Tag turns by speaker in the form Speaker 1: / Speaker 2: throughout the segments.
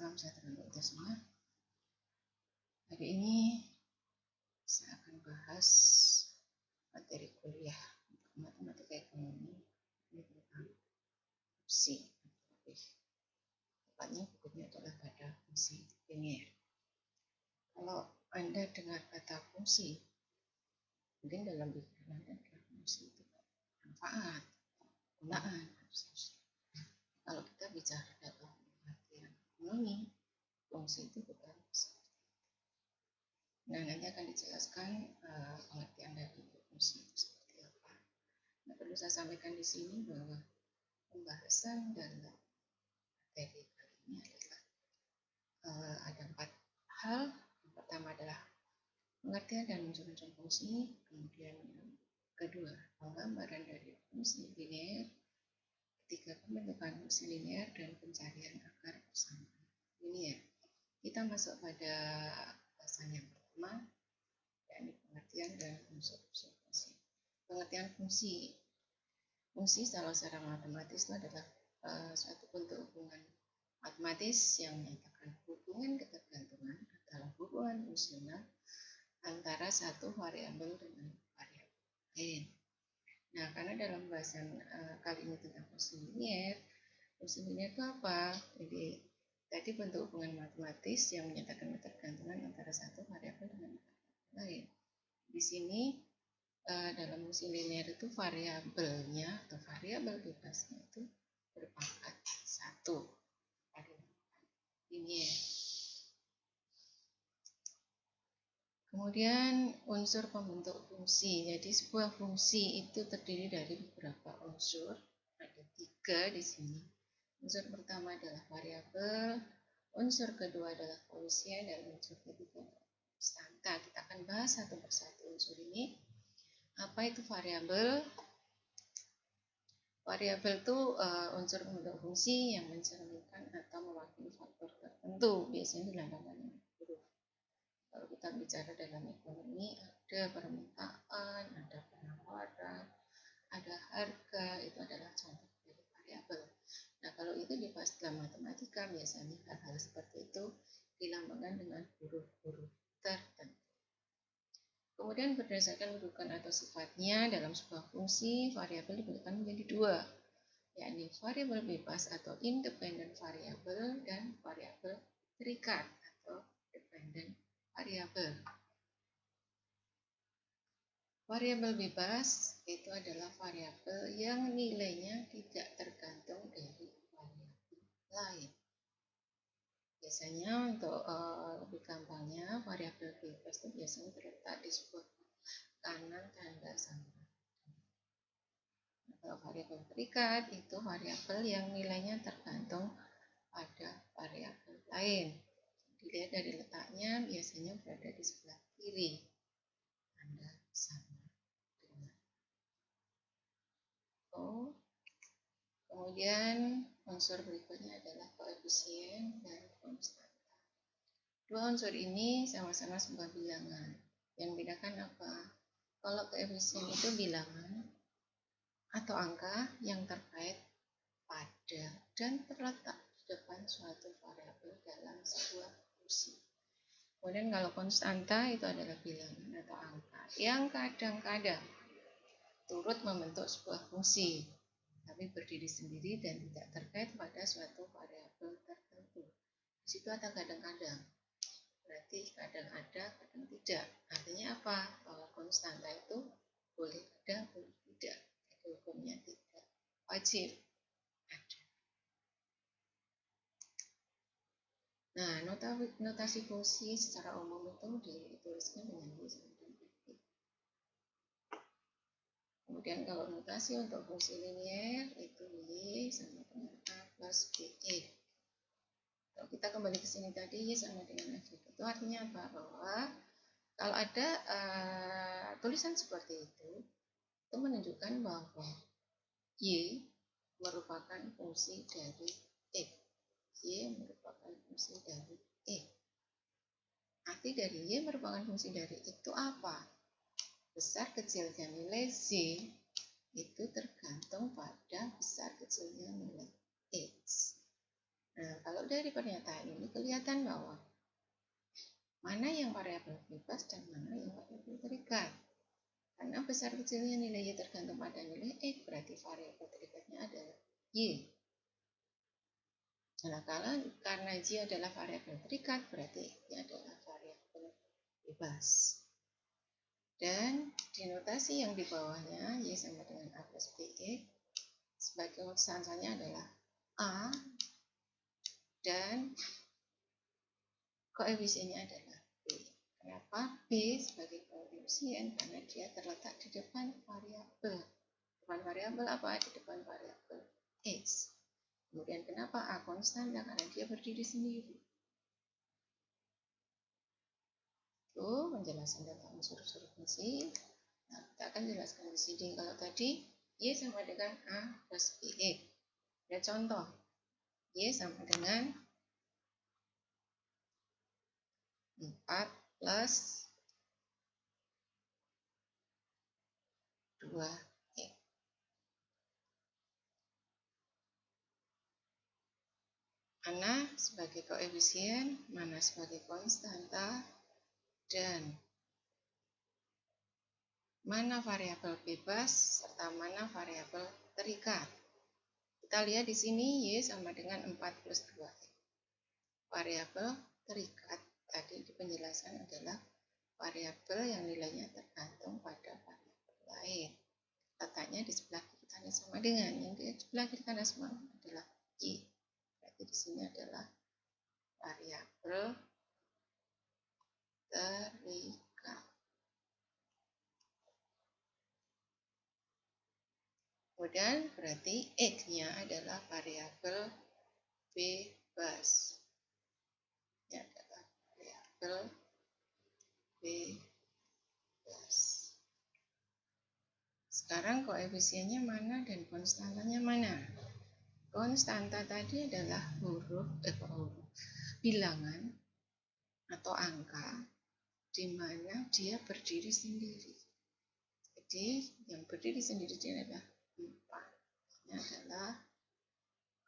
Speaker 1: salam sejahtera untuk kita semua. Hari ini saya akan bahas materi kuliah untuk matematika ekonomi ini tentang fungsi. Tepatnya bukunya adalah pada fungsi linear. Kalau Anda dengar kata fungsi, mungkin dalam pikiran Anda adalah fungsi itu manfaat, penggunaan. Kalau kita bicara dalam artian ekonomi, fungsi itu bukan seperti itu. Nah, nanti akan dijelaskan pengertian dari fungsi itu seperti apa. Nah, perlu saya sampaikan di sini bahwa pembahasan dalam materi kali ini adalah ada 4 hal. Yang pertama adalah pengertian dan unsur-unsur fungsi, kemudian yang kedua penggambaran dari fungsi linear, ketiga pembentukan fungsi linear dan pencarian akar persamaan linear. Kita masuk pada bahasan yang pertama, yakni pengertian dan unsur-unsur fungsi. Pengertian fungsi. Fungsi secara matematis itu adalah suatu bentuk hubungan matematis yang menyatakan hubungan ketergantungan atau hubungan fungsional antara satu variabel dengan variabel lain. Nah, karena dalam bahasan kali ini tentang fungsi linear itu apa? Jadi tadi bentuk hubungan matematis yang menyatakan ketergantungan antara satu variabel dengan variabel lain. Di sini dalam fungsi linear itu variabelnya atau variabel bebasnya itu berpangkat 1. Linear. Kemudian unsur pembentuk fungsi. Jadi sebuah fungsi itu terdiri dari beberapa unsur. Ada 3 di sini. Unsur pertama adalah variabel, unsur kedua adalah koefisien, dan unsur ketiga adalah konstanta. Kita akan bahas satu persatu unsur ini. Apa itu variabel? Variabel itu unsur pembentuk fungsi yang mencerminkan atau mewakili faktor tertentu, biasanya dilambangkan dengan huruf. Kalau kita bicara dalam ekonomi, ada permintaan, ada penawaran, ada harga, itu adalah contoh dari variabel. Nah, kalau itu dibahas dalam matematika, biasanya hal-hal seperti itu dilambangkan dengan huruf-huruf tertentu. Kemudian berdasarkan kedudukan atau sifatnya dalam sebuah fungsi, variabel dibagi menjadi 2, yakni variabel bebas atau independent variabel dan variabel terikat atau dependent variabel. Variabel bebas itu adalah variabel yang nilainya tidak tergantung dari variabel lain. Biasanya untuk lebih gampangnya variabel bebas itu biasanya terletak di sebuah kanan tanda sama. Kalau variabel terikat itu variabel yang nilainya tergantung pada variabel lain. Dilihat dari letaknya biasanya berada di sebelah kiri tanda sama dengan O. Kemudian unsur berikutnya adalah koefisien dan konstanta. 2 unsur ini sama-sama sebuah bilangan. Yang membedakan apa? Kalau koefisien itu bilangan atau angka yang terkait pada dan terletak di depan suatu variabel dalam sebuah fungsi. Kemudian kalau konstanta itu adalah bilangan atau angka yang kadang-kadang turut membentuk sebuah fungsi, tapi berdiri sendiri dan tidak terkait pada suatu variabel tertentu. Di situ ada kadang-kadang. Berarti kadang ada, kadang tidak. Artinya apa? Bahwa konstanta itu boleh ada, boleh tidak. Jadi hukumnya tidak wajib ada. Nah, notasi fungsi secara umum itu dituliskan dengan Y sama dengan X. Kemudian kalau notasi untuk fungsi linear itu Y sama dengan A plus BX. Kalau kita kembali ke sini tadi Y sama dengan F itu artinya apa? Bahwa kalau ada tulisan seperti itu menunjukkan bahwa Y merupakan fungsi dari X. Y merupakan fungsi dari X. Arti dari Y merupakan fungsi dari X itu apa? Besar kecilnya nilai Z itu tergantung pada besar kecilnya nilai X. Nah, kalau dari pernyataan ini kelihatan bahwa mana yang variabel bebas dan mana yang variabel terikat. Karena besar kecilnya nilai Y tergantung pada nilai X, berarti variabel terikatnya adalah Y. Nah, karena Y adalah variabel terikat, berarti X adalah variabel bebas. Dan di notasi yang di bawahnya, Y sama dengan A plus BX, sebagai konstantanya adalah A, dan koefisiennya adalah B. Kenapa B sebagai koefisien? Karena dia terletak di depan variabel. Depan variabel apa? Di depan variabel X. Kemudian kenapa A konstan? Karena dia berdiri sendiri. Itu penjelasan tentang unsur-unsur fungsi. Nah, kita akan jelaskan di sini. Kalau tadi Y sama dengan A plus BX. Ada contoh. Y sama dengan 4 plus 2X. Mana sebagai koefisien, mana sebagai konstanta, dan mana variabel bebas, serta mana variabel terikat. Kita lihat di sini Y sama dengan 4 plus 2X. Variabel terikat tadi di penjelasan adalah variabel yang nilainya tergantung pada variabel lain. Letaknya di sebelah kiri kanan sama dengan yang di sebelah kiri kanan sama adalah Y. Berarti di sini adalah variabel terikat. Kemudian berarti X-nya adalah variabel bebas. Ini adalah variabel bebas. Sekarang koefisiennya mana dan konstantanya mana? Konstanta tadi adalah bilangan atau angka di mana dia berdiri sendiri. Jadi yang berdiri sendiri ini adalah 4. Ini adalah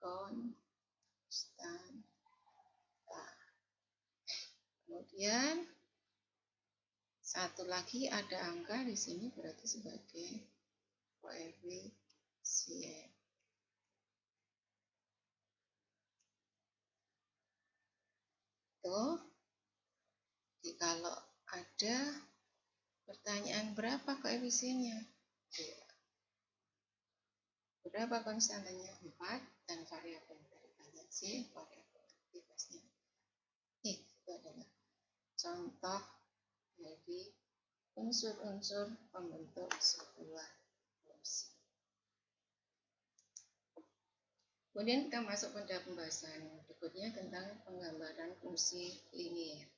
Speaker 1: konstanta. Kemudian satu lagi ada angka di sini berarti sebagai koefisien. Tuh, jadi kalau ada pertanyaan berapa koefisiennya? Berapa konstantanya? 4 dan variabel terikatnya C, variabel bebasnya X. Itu adalah contoh dari unsur-unsur pembentuk sebuah fungsi. Kemudian kita masuk pada pembahasan berikutnya tentang penggambaran fungsi linier.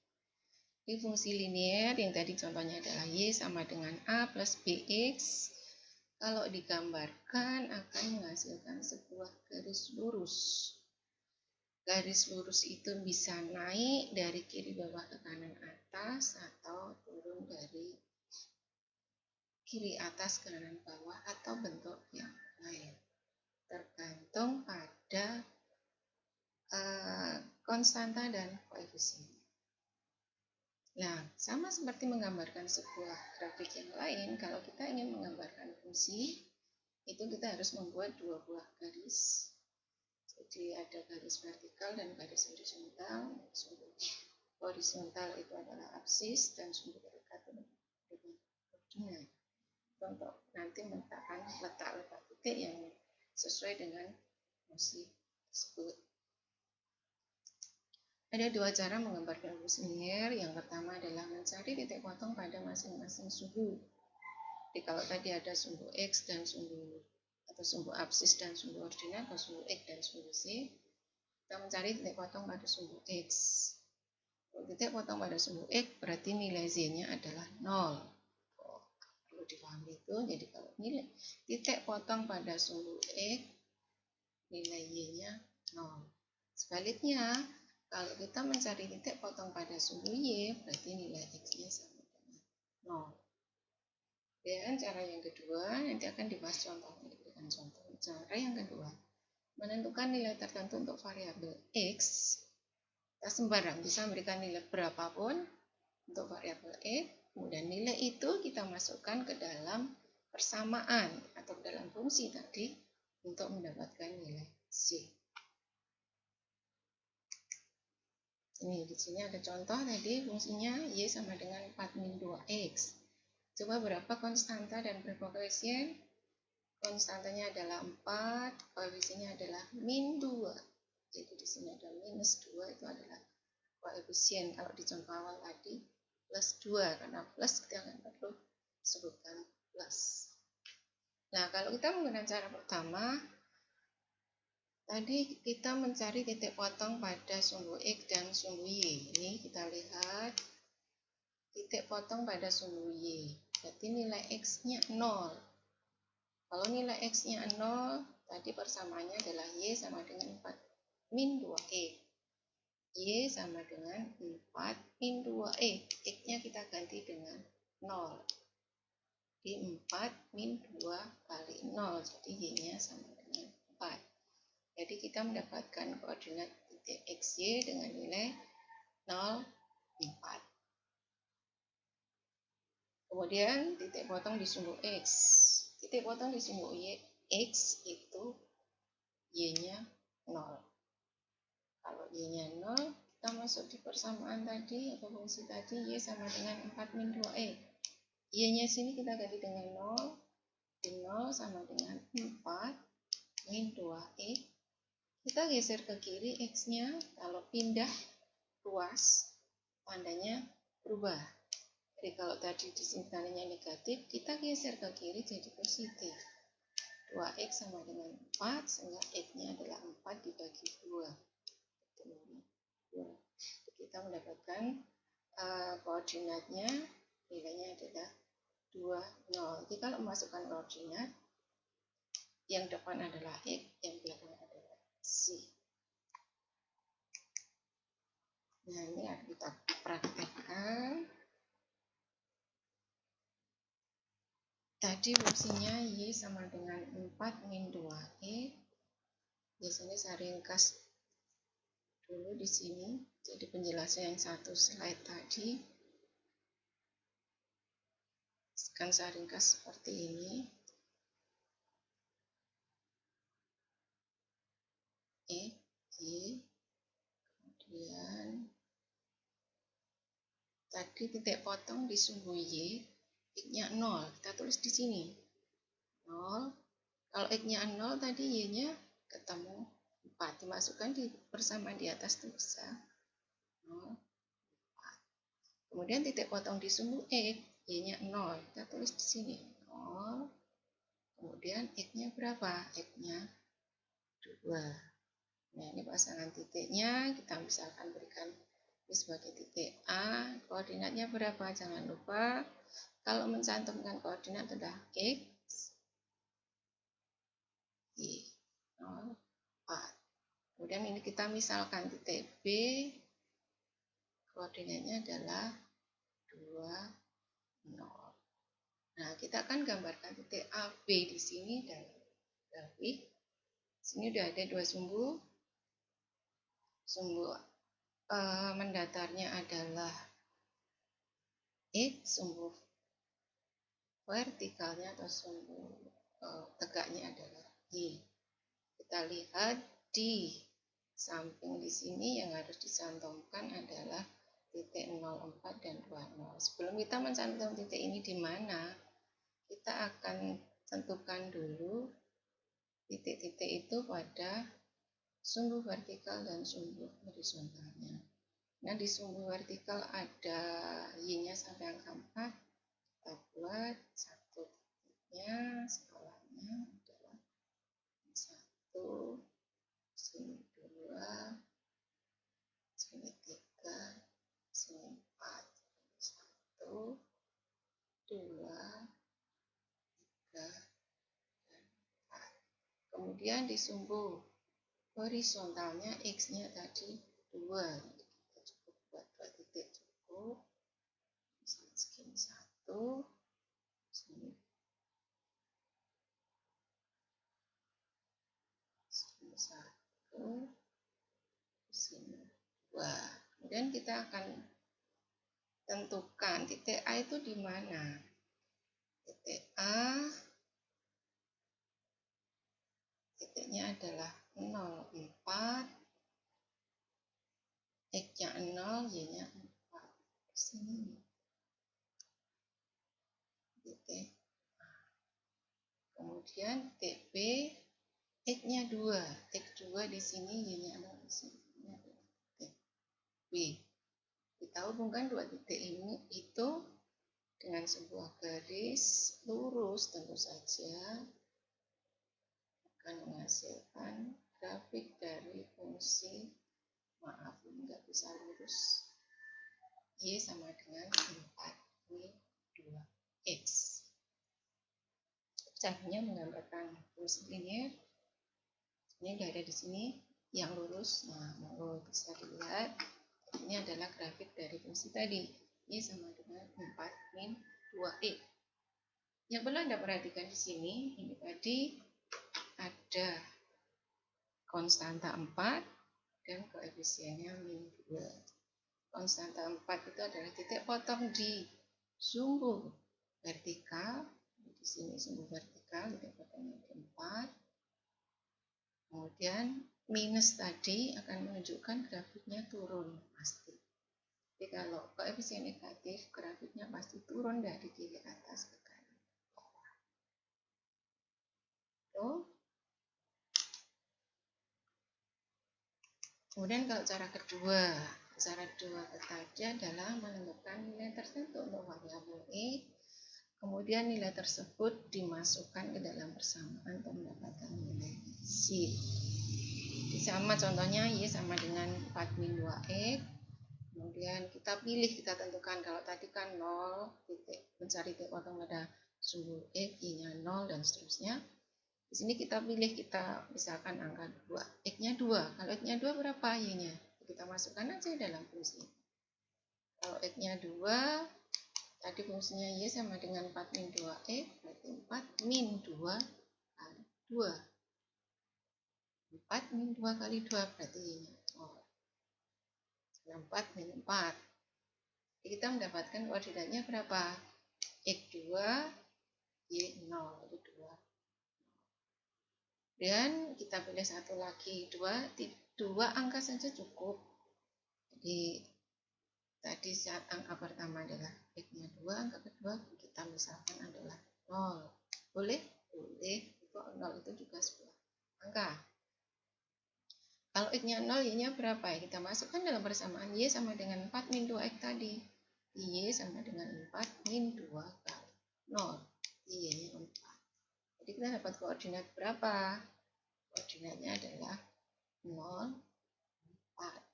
Speaker 1: Di fungsi linier yang tadi contohnya adalah Y sama dengan A plus BX. Kalau digambarkan akan menghasilkan sebuah garis lurus. Garis lurus itu bisa naik dari kiri bawah ke kanan atas atau turun dari kiri atas ke kanan bawah atau bentuk yang lain. Tergantung pada konstanta dan koefisien. Nah, sama seperti menggambarkan sebuah grafik yang lain, kalau kita ingin menggambarkan fungsi, itu kita harus membuat dua buah garis. Jadi ada garis vertikal dan garis horizontal. Sumbu horizontal itu adalah absis dan sumbu terikat dengan koordinat. Untuk nanti meletakkan letak-letak titik yang sesuai dengan fungsi tersebut. Ada dua cara menggambarkan fungsi linier. Yang pertama adalah mencari titik potong pada masing-masing sumbu. Jadi kalau tadi ada sumbu X dan sumbu absis dan sumbu ordinat atau sumbu X dan sumbu C, kita mencari titik potong pada sumbu X. Kalau titik potong pada sumbu X berarti nilai Z-nya adalah 0. Perlu dipahami itu. Jadi kalau nilai titik potong pada sumbu X, nilai Y-nya 0. Sebaliknya, kalau kita mencari titik potong pada sumbu Y, berarti nilai X-nya sama dengan 0. Dan cara yang kedua, nanti akan dibahas contohnya, diberikan contoh. Cara yang kedua, menentukan nilai tertentu untuk variabel X, kita sembarang bisa memberikan nilai berapapun untuk variabel X, kemudian nilai itu kita masukkan ke dalam persamaan atau dalam fungsi tadi untuk mendapatkan nilai Z. Ini di sini ada contoh tadi fungsinya Y sama dengan 4 min 2X. Coba berapa konstanta dan berapa koefisien? Konstantanya adalah 4, koefisiennya adalah min 2. Jadi di sini ada minus 2, itu adalah koefisien. Kalau di contoh awal tadi plus 2, karena plus kita akan perlu sebutkan plus. Nah, kalau kita menggunakan cara pertama, tadi kita mencari titik potong pada sumbu X dan sumbu Y. Ini kita lihat titik potong pada sumbu Y. Berarti nilai X-nya 0. Kalau nilai X-nya 0, tadi persamaannya adalah Y sama dengan 4 min 2X. Y sama dengan 4 min 2X. X-nya kita ganti dengan 0. Di 4 min 2 kali 0. Jadi Y-nya sama dengan 4. Jadi kita mendapatkan koordinat titik XY dengan nilai 0, 4. Kemudian titik potong di sumbu X. Titik potong di sumbu X itu Y-nya 0. Kalau Y-nya 0, kita masuk di persamaan tadi atau fungsi tadi Y sama dengan 4 min 2X. Y-nya sini kita ganti dengan 0. Di 0 sama dengan 4 min 2X. Kita geser ke kiri X-nya, kalau pindah ruas, tandanya berubah. Jadi kalau tadi di sini tandanya negatif, kita geser ke kiri jadi positif. 2X sama dengan 4, sehingga X-nya adalah 4 dibagi 2. Kita mendapatkan koordinatnya, nilainya adalah 2, 0. Jadi kalau memasukkan koordinat, yang depan adalah X, yang belakang adalah Z. Nah, ini akan kita praktekkan. Tadi fungsinya Y sama dengan 4 min 2E. Biasanya saya ringkas dulu di sini. Jadi penjelasan yang satu slide tadi akan saya ringkas seperti ini. Y, kemudian tadi titik potong di sumbu Y, X-nya 0, kita tulis di sini 0. Kalau X-nya 0, tadi Y-nya ketemu 4, dimasukkan di persamaan di atas itu bisa 0, 4. Kemudian titik potong di sumbu X, Y-nya 0, kita tulis di sini 0. Kemudian X-nya berapa? X-nya 2. Nah, ini pasangan titiknya, kita misalkan berikan ini sebagai titik A, koordinatnya berapa? Jangan lupa, kalau mencantumkan koordinat adalah X, Y, 0, 4. Kemudian ini kita misalkan titik B, koordinatnya adalah 2, 0. Nah, kita akan gambarkan titik A, B di sini dan grafik. Sini udah ada dua sumbu. Sumbu mendatarnya adalah X, sumbu vertikalnya atau sumbu tegaknya adalah Y. Kita lihat di samping di sini yang harus dicantumkan adalah titik 04 dan 20. Sebelum kita mencantumkan titik ini di mana, kita akan tentukan dulu titik-titik itu pada sumbu vertikal dan sumbu horizontalnya. Nah, di sumbu vertikal ada Y-nya sampai angka 4. Kita buat satu titiknya, skalanya adalah 1, sini 2, sini 3, sini 4. 1, 2, 3, dan 4. Kemudian di sumbu horizontalnya X-nya tadi 2. Kita cukup buat 2 titik cukup. Segini 1, sini 1, di sini 2. Kemudian kita akan tentukan titik A itu di mana. Titik A, titiknya adalah 0, 4, X-nya 0, Y-nya 4. Di sini titik A. Kemudian titik B, X-nya 2, X2 di sini, Y-nya 0 di sini. Ini adalah titik B. Kita hubungkan dua titik ini itu dengan sebuah garis lurus, tentu saja akan menghasilkan grafik dari fungsi, maaf ini nggak bisa lurus, Y sama dengan 4min 2x. Caranya menggambarkan fungsi linear. Ini udah ada di sini yang lurus. Nah, mau bisa dilihat ini adalah grafik dari fungsi tadi, Y sama dengan 4min 2x. Yang perlu Anda perhatikan di sini, ini tadi ada konstanta 4 dan koefisiennya min 2. Konstanta 4 itu adalah titik potong di sumbu vertikal. Di sini sumbu vertikal, titik potongnya di 4. Kemudian minus tadi akan menunjukkan grafiknya turun pasti. Jadi kalau koefisien negatif, grafiknya pasti turun dari kiri atas ke kanan. Tuh. Kemudian kalau cara kedua tadi adalah menentukan nilai tertentu untuk variabel E. Kemudian nilai tersebut dimasukkan ke dalam persamaan untuk mendapatkan nilai C. Sama contohnya Y sama dengan 4min 2x. Kemudian kita pilih, kita tentukan kalau tadi kan 0, mencari titik potong pada sumbu X, Y-nya 0 dan seterusnya. Di sini kita pilih, kita misalkan angka 2, X-nya 2. Kalau X-nya 2 berapa Y-nya? Kita masukkan aja dalam fungsi. Kalau X-nya 2, tadi fungsinya Y sama dengan 4 min 2X, berarti 4 min 2 kali 2. 4 min 2 kali 2 berarti Y-nya 0. 4 min 4. Jadi kita mendapatkan koordinatnya berapa? X2, Y0, jadi 2. Dan kita pilih satu lagi, 2 angka saja cukup. Jadi tadi saat angka pertama adalah X-nya 2, angka kedua kita misalkan adalah 0. Boleh? Boleh. Itu 0 itu juga sebuah angka. Kalau X-nya 0, Y-nya berapa ya? Kita masukkan dalam persamaan Y sama dengan 4 min 2X tadi. Y sama dengan 4 min 2 kali 0. Y-nya 4. Jadi kita dapat koordinat berapa? Koordinatnya adalah 0, 4.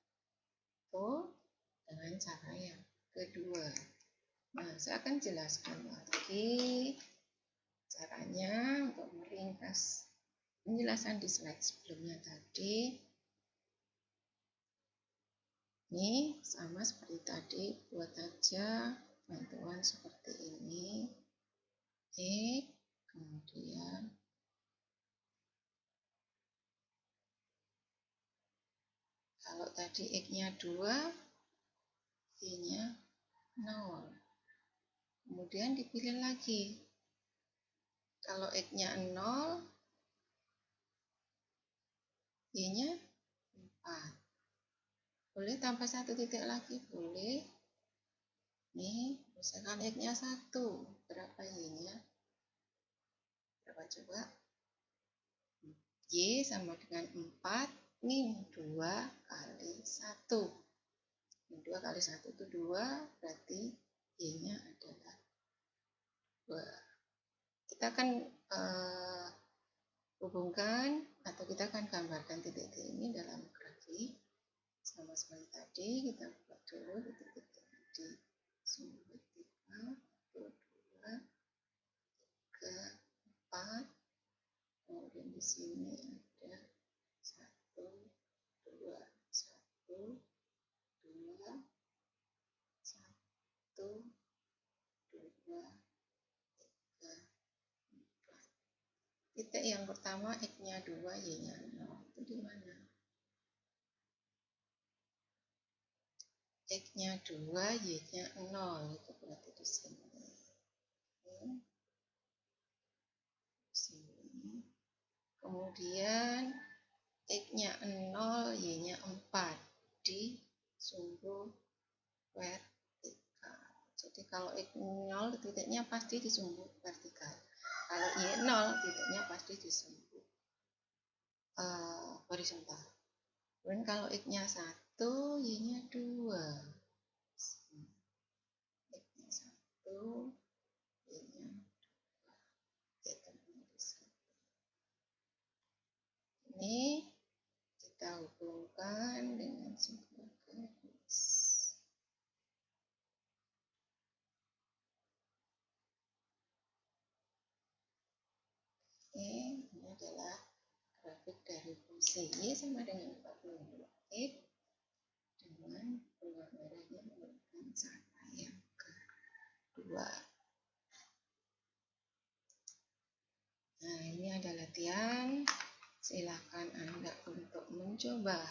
Speaker 1: Itu dengan cara yang kedua. Nah, saya akan jelaskan lagi caranya untuk meringkas penjelasan di slide sebelumnya tadi. Ini sama seperti tadi, buat aja bantuan seperti ini. Kemudian kalau tadi X-nya 2, Y-nya 0. Kemudian dipilih lagi. Kalau X-nya 0, Y-nya 4. Boleh tambah satu titik lagi? Boleh. Nih, misalkan X-nya 1. Berapa Y-nya? Berapa coba? Y sama dengan 4 min 2 kali 1. Min 2 kali 1 itu 2, berarti Y-nya adalah 2. Kita akan hubungkan atau kita akan gambarkan titik-titik ini dalam grafik. Sama seperti tadi, kita buat dulu titik-titik di sumbu vertikal. 1, 2, 3, 4. Kemudian di sini ada 1, 2, 1, 2, 1, 2, 3, 4. Kita titik yang pertama X-nya 2, Y-nya 0. Itu di mana? X-nya 2, Y-nya 0. Itu berarti di sini. Sini. Kemudian X-nya 0, Y-nya 4 di sumbu vertikal. Jadi kalau X0 titiknya pasti di sumbu vertikal. Kalau Y0 titiknya pasti di sumbu horizontal. Dan kalau X-nya 1, Y-nya 2. X-nya 1, Y-nya 2. Ini kita hubungkan dengan sebuah garis. Ini adalah grafik dari fungsi Y sama dengan 42X dengan benang merahnya menunjukkan cara yang kedua. Nah, ini ada latihan. Silakan Anda untuk mencoba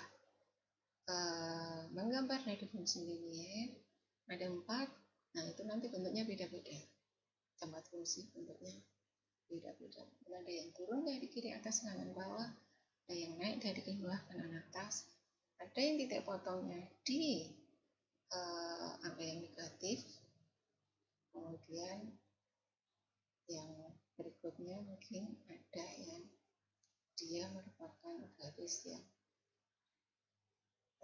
Speaker 1: menggambar dari fungsi linier. Ada 4. Nah, itu nanti bentuknya beda-beda. Tempat fungsi bentuknya beda-beda. Ada yang turun dari kiri atas kanan bawah, ada yang naik dari bawah kanan atas, ada yang titik potongnya di angka yang negatif. Kemudian yang berikutnya mungkin ada yang dia merupakan garis yang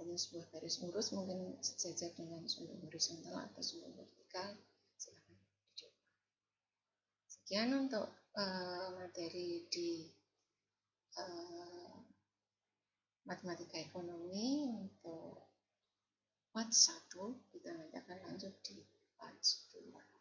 Speaker 1: hanya sebuah garis lurus, mungkin sejajar dengan sumbu horizontal atau sumbu vertikal. Silakan dicoba. Sekian untuk materi di matematika ekonomi untuk part 1. Kita nanti akan lanjut di part 2.